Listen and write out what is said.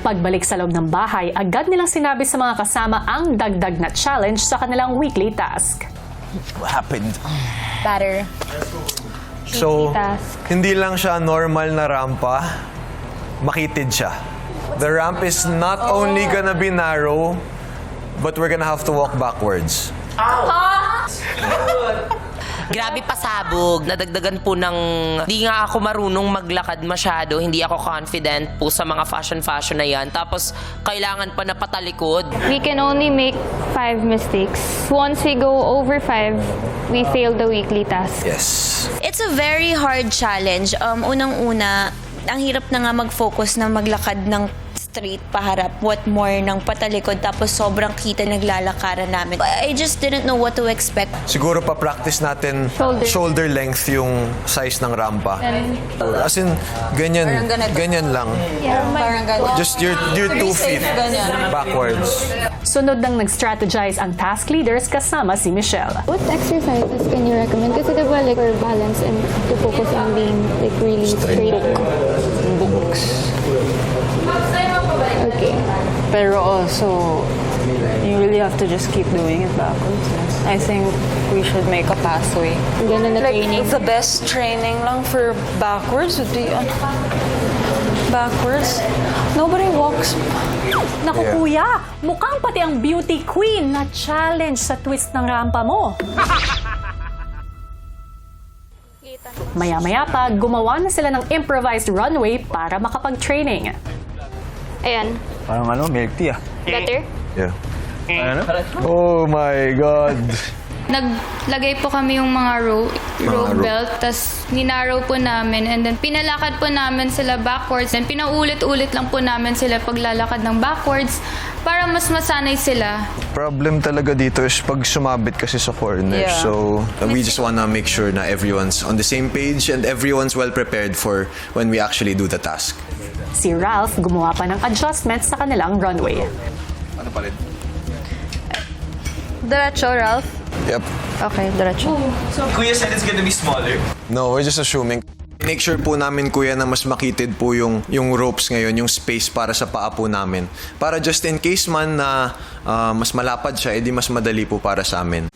Pagbalik sa loob ng bahay, agad nilang sinabi sa mga kasama ang dagdag na challenge sa kanilang weekly task. What happened? Better. So, task. hindi lang siya normal na rampa, makitid siya. The ramp is not only gonna be narrow, but we're gonna have to walk backwards. Grabe pasabog. Nadagdagan po ng... Di nga ako marunong maglakad masyado. Hindi ako confident po sa mga fashion na yan. Tapos, kailangan pa na patalikod. We can only make 5 mistakes. Once we go over 5, we fail the weekly task. Yes. It's a very hard challenge. Unang-una, ang hirap na nga mag-focus na maglakad ng straight paharap, what more ng patalikod, tapos sobrang kita naglalakaran namin. I just didn't know what to expect. Siguro pa-practice natin shoulder length yung size ng rampa. As in, ganyan lang. Just your 2 feet backwards. Sunod nang nag-strategize ang task leaders kasama si Michelle. What exercises can you recommend? Kasi diba like for balance and to focus on being like really straight. Books. Okay. Pero also, you really have to just keep doing it backwards. I think we should make a pathway. Ganun na Like, training. the best training lang for backwards would be backwards. Nobody walks. Naku Yeah. kuya, mukhang pati ang beauty queen na challenge sa twist ng rampa mo. Maya-maya pa, gumawa na sila ng improvised runway para makapag-training. Ayan. Parang milk tea Better? Yeah. Oh my God. Naglagay po kami yung mga rope rope. belt, tas ninarrow po namin, and then pinalakad po namin sila backwards, and pinaulit-ulit lang po namin sila paglalakad ng backwards para mas masanay sila. Problem talaga dito is pag sumabit kasi sa corner. Yeah. So, we just wanna make sure na everyone's on the same page and everyone's well prepared for when we actually do the task. Si Ralph gumawa pa ng adjustments sa kanilang runway. Ano pa rin? Diretso, Ralph? Yep. Okay, diretso. Kuya said it's gonna be smaller. No, we're just assuming. Make sure po namin, kuya, na mas makitid po yung ropes ngayon, yung space para sa paa po namin. Para just in case man na mas malapad siya, edi mas madali po para sa amin.